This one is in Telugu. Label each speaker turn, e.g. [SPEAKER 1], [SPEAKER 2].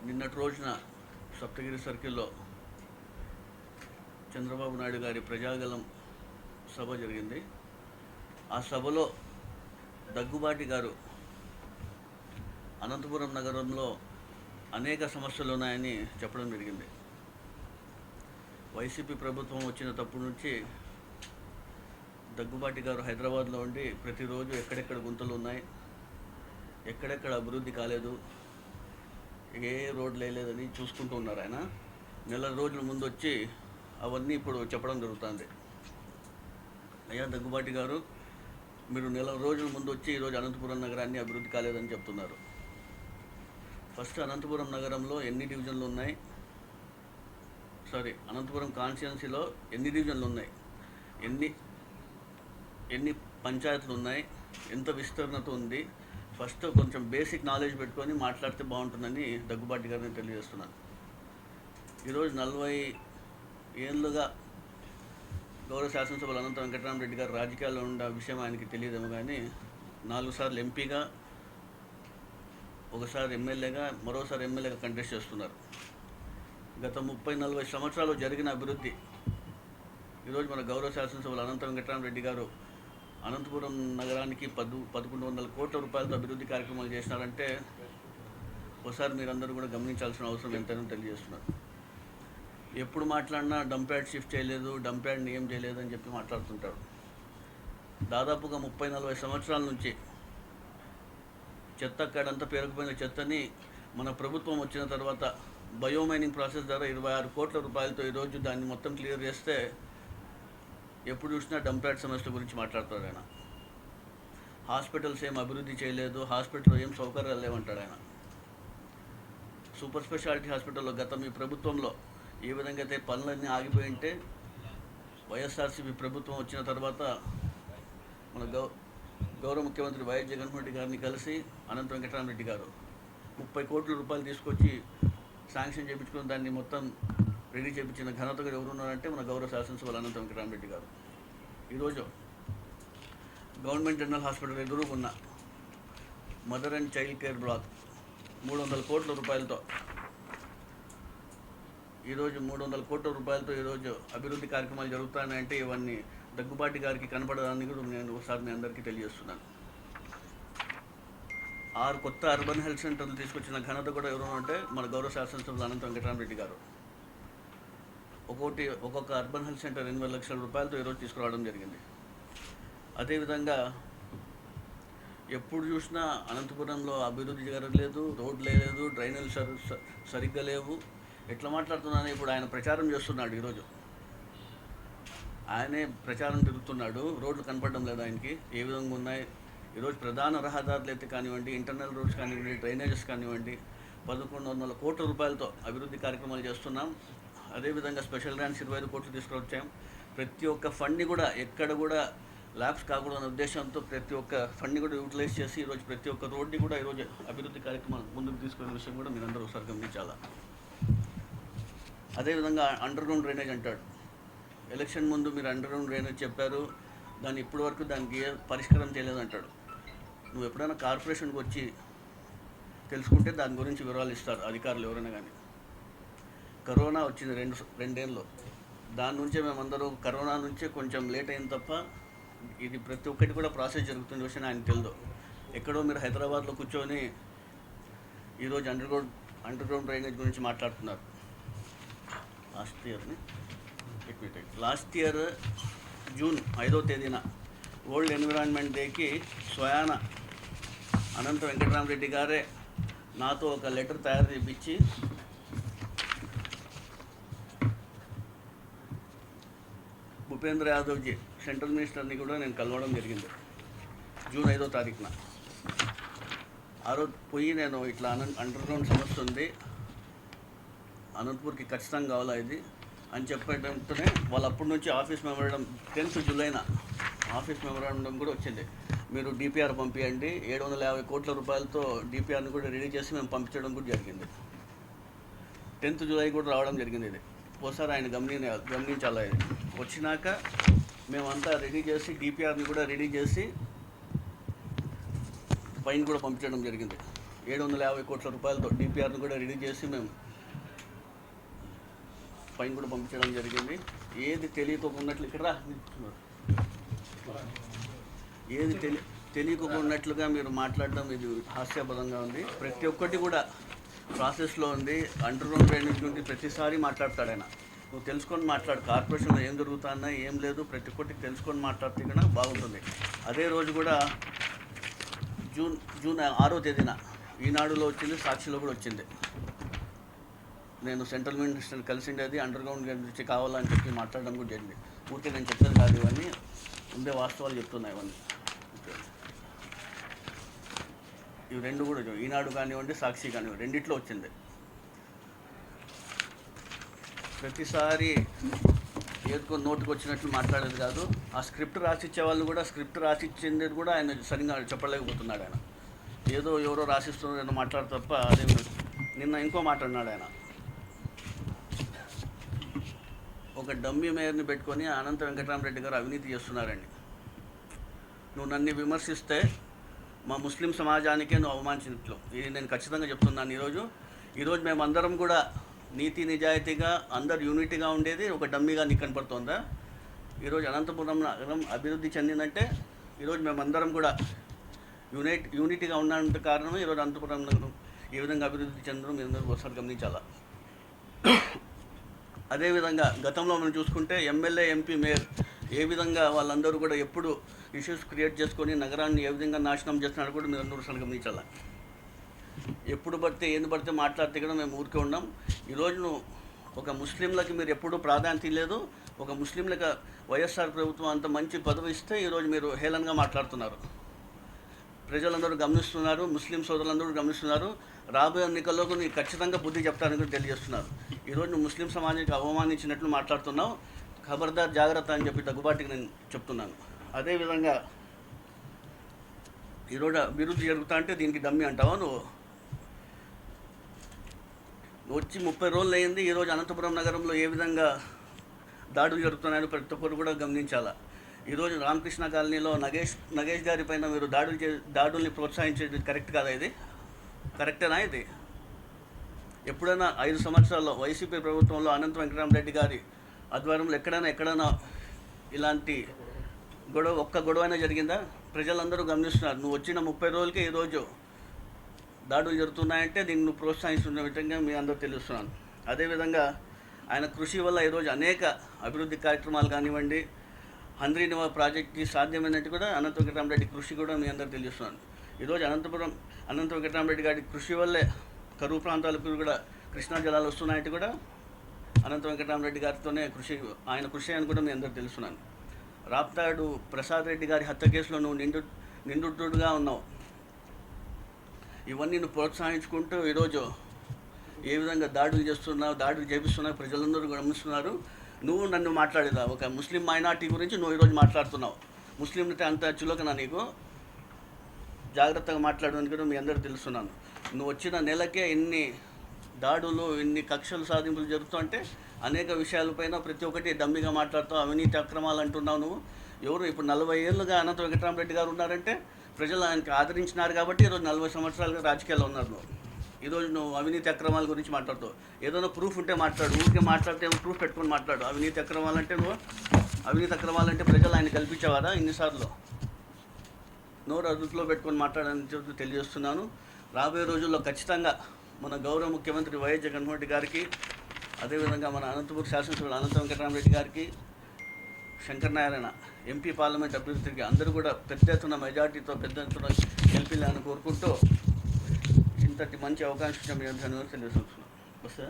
[SPEAKER 1] నిన్నటి రోజున సప్తగిరి సర్కిల్లో చంద్రబాబు నాయుడు గారి ప్రజాగలం సభ జరిగింది. ఆ సభలో దగ్గుబాటి గారు అనంతపురం నగరంలో అనేక సమస్యలు ఉన్నాయని చెప్పడం జరిగింది. వైసీపీ ప్రభుత్వం వచ్చినప్పటి నుంచి దగ్గుబాటి గారు హైదరాబాద్లో ఉండి ప్రతిరోజు ఎక్కడెక్కడ గుంతలు ఉన్నాయి, ఎక్కడెక్కడ అభివృద్ధి కాలేదు, ఏ రోడ్లు వేయలేదని చూసుకుంటూ ఉన్నారు. ఆయన నెల రోజుల ముందు వచ్చి అవన్నీ ఇప్పుడు చెప్పడం జరుగుతుంది. అయ్యా దగ్గుబాటి గారు, మీరు నెల రోజుల ముందు వచ్చి ఈరోజు అనంతపురం నగరాన్ని అభివృద్ధి కాలేదని చెప్తున్నారు. ఫస్ట్ అనంతపురం నగరంలో ఎన్ని డివిజన్లు ఉన్నాయి, అనంతపురం కాన్స్టిట్యున్సీలో ఎన్ని డివిజన్లు ఉన్నాయి, ఎన్ని పంచాయతీలు ఉన్నాయి, ఎంత విస్తీర్ణత ఉంది, ఫస్ట్ కొంచెం బేసిక్ నాలెడ్జ్ పెట్టుకొని మాట్లాడితే బాగుంటుందని దగ్గుబాటి గారిని తెలియజేస్తున్నాను. ఈరోజు 40 ఏళ్ళుగా గౌరవ శాసనసభలో అనంత వెంకటరామరెడ్డి గారు రాజకీయాల్లో ఉన్న విషయం ఆయనకి తెలియదేమో కానీ 4 సార్లు ఎంపీగా, ఒకసారి ఎమ్మెల్యేగా, మరోసారి ఎమ్మెల్యేగా కంటెస్ట్ చేస్తున్నారు. గత 30-40 సంవత్సరాలు జరిగిన అభివృద్ధి ఈరోజు మన గౌరవ శాసనసభలో అనంత వెంకటరామరెడ్డి గారు అనంతపురం నగరానికి 1100 కోట్ల రూపాయలతో అభివృద్ధి కార్యక్రమాలు చేసినారంటే ఒకసారి మీరందరూ కూడా గమనించాల్సిన అవసరం ఎంతైనా తెలియజేస్తున్నారు. ఎప్పుడు మాట్లాడినా డంప్యార్డ్ షిఫ్ట్ చేయలేదు, డంప్యార్డ్ని ఏం చేయలేదు అని చెప్పి మాట్లాడుతుంటారు. దాదాపుగా 30-40 సంవత్సరాల నుంచి చెత్త అక్కడంతా పేరుకుపోయిన చెత్తని మన ప్రభుత్వం వచ్చిన తర్వాత బయోమైనింగ్ ప్రాసెస్ ద్వారా 26 కోట్ల రూపాయలతో ఈరోజు దాన్ని మొత్తం క్లియర్ చేస్తే ఎప్పుడు చూసినా డంప్యార్డ్ సమస్యల గురించి మాట్లాడతాడు ఆయన. హాస్పిటల్స్ ఏం అభివృద్ధి చేయలేదు, హాస్పిటల్లో ఏం సౌకర్యాలు లేవంటాడు ఆయన. సూపర్ స్పెషాలిటీ హాస్పిటల్లో గత మీ ప్రభుత్వంలో ఏ విధంగా అయితే పనులన్నీ ఆగిపోయి ఉంటే వైఎస్ఆర్సీపీ ప్రభుత్వం వచ్చిన తర్వాత మన గౌరవ ముఖ్యమంత్రి వైఎస్ జగన్మోహన్ రెడ్డి గారిని కలిసి అనంత వెంకటరామరెడ్డి గారు 30 కోట్ల రూపాయలు తీసుకొచ్చి శాంక్షన్ చేయించుకుని దాన్ని మొత్తం రెడీ చేయించిన ఘనత ఎవరు ఉన్నారంటే మన గౌరవ శాసనసభలో అనంత వెంకటరామరెడ్డి గారు. ఈరోజు గవర్నమెంట్ జనరల్ హాస్పిటల్ ఎదురు ఉన్న mother and child care black 300 కోట్ల రూపాయలతో ఈరోజు అభివృద్ధి కార్యక్రమాలు జరుగుతాయంటే ఇవన్నీ దగ్గుబాటి గారికి కనపడడానికి కూడా నేను ఒకసారి మీ అందరికీ తెలియజేస్తున్నాను. 6 కొత్త అర్బన్ హెల్త్ సెంటర్లు తీసుకొచ్చిన ఘనత కూడా ఎవరు అంటే మన గౌరవ శాసనసభ్యులు అనంత వెంకటరామరెడ్డి గారు. ఒక్కొక్క అర్బన్ హెల్త్ సెంటర్ 8 లక్షల రూపాయలతో ఈరోజు తీసుకురావడం జరిగింది. అదేవిధంగా ఎప్పుడు చూసినా అనంతపురంలో అభివృద్ధి జరగలేదు, రోడ్లు లేదు, డ్రైనేజీలు సరిగ్గా లేవు. ఎట్లా మాట్లాడుతున్నాను, ఇప్పుడు ఆయన ప్రచారం చేస్తున్నాడు. ఈరోజు ఆయనే ప్రచారం తిరుగుతున్నాడు, రోడ్లు కనపడడం లేదు ఆయనకి ఏ విధంగా ఉన్నాయి. ఈరోజు ప్రధాన రహదారులు అయితే కానివ్వండి, ఇంటర్నల్ రోడ్స్ కానివ్వండి, డ్రైనేజెస్ కానివ్వండి 1100 కోట్ల రూపాయలతో అభివృద్ధి కార్యక్రమాలు చేస్తున్నాం. అదేవిధంగా స్పెషల్ గ్రాంట్స్ 25 కోట్లు తీసుకొచ్చాం. ప్రతి ఒక్క ఫండ్ని కూడా ఎక్కడ కూడా ల్యాబ్స్ కాకూడదన్న ఉద్దేశంతో ప్రతి ఒక్క ఫండ్ని కూడా యూటిలైజ్ చేసి ఈరోజు ప్రతి ఒక్క రోడ్ని కూడా ఈరోజు అభివృద్ధి కార్యక్రమాలు ముందుకు తీసుకునే విషయం కూడా మీరందరూ ఒకసారి గమనించాలా. అదేవిధంగా అండర్ గ్రౌండ్ డ్రైనేజ్ అంటాడు. ఎలక్షన్ ముందు మీరు అండర్ గ్రౌండ్ డ్రైనేజ్ చెప్పారు, దాన్ని ఇప్పటివరకు దానికి ఏ పరిష్కారం చేయలేదు అంటాడు. నువ్వు ఎప్పుడైనా కార్పొరేషన్కి వచ్చి తెలుసుకుంటే దాని గురించి వివరాలు ఇస్తారు అధికారులు ఎవరైనా కానీ. కరోనా వచ్చింది రెండేళ్ళు, దాని నుంచే మేమందరూ కరోనా నుంచే కొంచెం లేట్ అయింది తప్ప ఇది ప్రతి ఒక్కటి కూడా ప్రాసెస్ జరుగుతుంది విషయం ఆయన తెలియదు. ఎక్కడో మీరు హైదరాబాద్లో కూర్చొని ఈరోజు అండర్ గ్రౌండ్ డ్రైనేజ్ గురించి మాట్లాడుతున్నారు. లాస్ట్ ఇయర్ జూన్ 5వ తేదీన వరల్డ్ ఎన్విరాన్మెంట్ డేకి స్వయాన అనంత వెంకటరామరెడ్డి గారే నాతో ఒక లెటర్ తయారు చేయించి భూపేంద్ర యాదవ్జీ సెంట్రల్ మినిస్టర్ని కూడా నేను కలవడం జరిగింది జూన్ 5వ తారీఖున. ఆ రోజు పోయి నేను ఇట్లా అండర్ గ్రౌండ్ సమస్య ఉంది, అనంతపూర్కి ఖచ్చితంగా కావాలా ఇది అని చెప్పడంతోనే వాళ్ళు అప్పటి నుంచి ఆఫీస్ మెమోరాండం 10th జూలైన ఆఫీస్ మెమోరాండం కూడా వచ్చింది. మీరు డిపిఆర్ పంపించండి, 750 కోట్ల రూపాయలతో డిపిఆర్ని కూడా రెడీ చేసి మేము పంపించడం కూడా జరిగింది. 10th జూలై కూడా రావడం జరిగింది. ఇది ఒకసారి ఆయన గమనించాలి. ఇది వచ్చినాక మేమంతా రెడీ చేసి డిపిఆర్ని కూడా రెడీ చేసి పైన కూడా పంపించడం జరిగింది. 750 కోట్ల రూపాయలతో డిపిఆర్ను కూడా రెడీ చేసి మేము పైన కూడా పంపించడం జరిగింది. ఏది తెలియకోకున్నట్లు ఇక్కడ ఏది తెలియకోకున్నట్లుగా మీరు మాట్లాడడం ఇది హాస్యాస్పదంగా ఉంది. ప్రతి ఒక్కటి కూడా ప్రాసెస్లో ఉంది. అండర్ గ్రౌండ్ డ్రైనేజ్ గురించి ప్రతిసారి మాట్లాడతాడు ఆయన. నువ్వు తెలుసుకొని మాట్లాడు, కార్పొరేషన్లో ఏం జరుగుతుందా ఏం లేదు ప్రతి ఒక్కటి తెలుసుకొని మాట్లాడితే కూడా బాగుంటుంది. అదే రోజు కూడా జూన్ 6వ తేదీన ఈనాడులో వచ్చింది, సాక్షిలో కూడా వచ్చింది. నేను సెంట్రల్ మినిస్టర్ కలిసిండేది అండర్ గ్రౌండ్ గురించి కావాలని చెప్పి మాట్లాడడం కూడా జరిగింది. ఊరికే నేను చెప్పేది కాదు, ఇవన్నీ ఉండే వాస్తవాలు చెప్తున్నాయి. ఇవన్నీ ఇవి రెండు కూడా ఈనాడు కానివ్వండి, సాక్షి కానివ్వండి, రెండిట్లో వచ్చింది. ప్రతిసారి ఏదో నోటుకు వచ్చినట్లు మాట్లాడేది కాదు. ఆ స్క్రిప్ట్ రాసిచ్చే వాళ్ళు కూడా స్క్రిప్ట్ రాసిచ్చింది కూడా ఆయన సరిగ్గా చెప్పలేకపోతున్నాడు. ఆయన ఏదో ఎవరో రాసిస్తున్నారో మాట్లాడు తప్ప అదే. నిన్న ఇంకో మాట అన్నాడు ఆయన, ఒక డమ్మీ మేయర్ని పెట్టుకొని అనంత వెంకటరామరెడ్డి గారు అవినీతి చేస్తున్నారండి. నువ్వు నన్ను విమర్శిస్తే మా ముస్లిం సమాజానికే నువ్వు అవమానించినట్లు. ఇది నేను ఖచ్చితంగా చెప్తున్నాను. ఈరోజు మేమందరం కూడా నీతి నిజాయితీగా అందరు యూనిటీగా ఉండేది ఒక డమ్మీగా నీకు కనపడుతుందా? ఈరోజు అనంతపురం నగరం అభివృద్ధి చెందిందంటే ఈరోజు మేమందరం కూడా యూనిటీగా ఉన్నంత కారణమే ఈరోజు అనంతపురం నగరం ఏ విధంగా అభివృద్ధి చెందడం మీరు అందరూ ఒకసారి గమనించాలా. అదేవిధంగా గతంలో మనం చూసుకుంటే ఎమ్మెల్యే, ఎంపీ, మేయర్ ఏ విధంగా వాళ్ళందరూ కూడా ఎప్పుడు ఇష్యూస్ క్రియేట్ చేసుకొని నగరాన్ని ఏ విధంగా నాశనం చేస్తున్నాడు కూడా మీరు అందరూ ఒకసారి గమనించాలా. ఎప్పుడు పడితే ఏంది పడితే మాట్లాడితే కూడా మేము ఊరికే ఉన్నాం. ఈరోజు ఒక ముస్లింలకి మీరు ఎప్పుడూ ప్రాధాన్యత లేదు. ఒక ముస్లింలకు వైఎస్ఆర్ ప్రభుత్వం అంత మంచి పదవి ఇస్తే ఈరోజు మీరు హేళనగా మాట్లాడుతున్నారు. ప్రజలందరూ గమనిస్తున్నారు, ముస్లిం సోదరులందరూ గమనిస్తున్నారు. రాబోయే ఎన్నికల్లోకి నీకు ఖచ్చితంగా బుద్ధి చెప్తారని కూడా తెలియజేస్తున్నారు. ఈరోజు నువ్వు ముస్లిం సమాజానికి అవమానించినట్లు మాట్లాడుతున్నావు. ఖబర్దార్, జాగ్రత్త అని చెప్పి దగ్గుబాటికి నేను చెప్తున్నాను. అదేవిధంగా ఈరోజు అభివృద్ధి జరుగుతా అంటే దీనికి డమ్మి అంటావా నువ్వు? వచ్చి 30 రోజులు అయింది. ఈరోజు అనంతపురం నగరంలో ఏ విధంగా దాడులు జరుగుతున్నాయని ప్రతి ఒక్కరు కూడా గమనించాలా. ఈరోజు రామకృష్ణ కాలనీలో నగేష్ గారి పైన మీరు దాడుల్ని ప్రోత్సహించేది కరెక్ట్ కాదా? ఇది కరెక్టేనా? ఇది ఎప్పుడైనా 5 సంవత్సరాల్లో వైసీపీ ప్రభుత్వంలో అనంత వెంకటరామరెడ్డి గారి ఆధ్వర్యంలో ఎక్కడైనా ఇలాంటి ఒక్క గొడవైనా జరిగిందా? ప్రజలందరూ గమనిస్తున్నారు. నువ్వు వచ్చిన 30 రోజులకే ఈరోజు దాడులు జరుగుతున్నాయంటే దీన్ని నువ్వు ప్రోత్సహిస్తున్న విధంగా మీ అందరూ తెలుస్తున్నాను. అదేవిధంగా ఆయన కృషి వల్ల ఈరోజు అనేక అభివృద్ధి కార్యక్రమాలు కానివ్వండి, హంద్రీనివా ప్రాజెక్ట్కి సాధ్యమైనట్టు కూడా అనంత వెంకటరామరెడ్డి కృషి కూడా మీ అందరూ తెలుస్తున్నాను. ఈరోజు అనంత వెంకటరామరెడ్డి గారి కృషి వల్లే కరువు ప్రాంతాలకు కూడా కృష్ణా జలాలు వస్తున్నాయంటే కూడా అనంత వెంకటరామరెడ్డి గారితోనే ఆయన కృషి అని కూడా మీ అందరూ తెలుస్తున్నాను. రాప్తాడు ప్రసాద్ రెడ్డి గారి హత్య కేసులో నువ్వు నిందితుడుగా ఉన్నావు. ఇవన్నీ నువ్వు ప్రోత్సహించుకుంటూ ఈరోజు ఏ విధంగా దాడులు చేపిస్తున్నావు ప్రజలందరూ గమనిస్తున్నారు. నువ్వు నన్ను మాట్లాడేదా ఒక ముస్లిం మైనార్టీ గురించి నువ్వు ఈరోజు మాట్లాడుతున్నావు. ముస్లింలతో అంత చులకనా నీకు? జాగ్రత్తగా మాట్లాడడానికి కూడా మీ అందరూ తెలుస్తున్నాను. నువ్వు వచ్చిన నెలకే ఇన్ని దాడులు, ఇన్ని కక్షలు సాధింపులు జరుగుతుంటే అనేక విషయాలపైన ప్రతి ఒక్కటి డమ్మిగా మాట్లాడుతావు. అవినీతి అక్రమాలు అంటున్నావు నువ్వు. ఎవరు ఇప్పుడు 40 ఏళ్ళుగా అనంత వెంకటరామరెడ్డి గారు ఉన్నారంటే ప్రజలు ఆయనకి ఆదరించినారు కాబట్టి ఈరోజు 40 సంవత్సరాలుగా రాజకీయాల్లో ఉన్నారు. నువ్వు ఈరోజు నువ్వు అవినీతి అక్రమాల గురించి మాట్లాడుతావు. ఏదైనా ప్రూఫ్ ఉంటే మాట్లాడు. ఊరికే మాట్లాడితే ప్రూఫ్ పెట్టుకొని మాట్లాడు. అవినీతి అక్రమాలంటే ప్రజలు ఆయన కల్పించేవారా ఇన్నిసార్లు? నోరు అదుపులో పెట్టుకొని మాట్లాడని చెప్పి తెలియజేస్తున్నాను. రాబోయే రోజుల్లో ఖచ్చితంగా మన గౌరవ ముఖ్యమంత్రి వైఎస్ జగన్మోహన్ రెడ్డి గారికి, అదేవిధంగా మన అనంతపురం శాసనసభ్యులు అనంత వెంకటరామరెడ్డి గారికి, శంకరనారాయణ ఎంపీ పార్లమెంట్ అభ్యర్థికి అందరూ కూడా పెద్ద ఎత్తున మెజార్టీతో పెద్ద ఎత్తున గెలిపిల్లని కోరుకుంటూ ఇంతటి మంచి అవకాశం మీ అందరూ తెలియజేస్తున్నాను. వస్తా.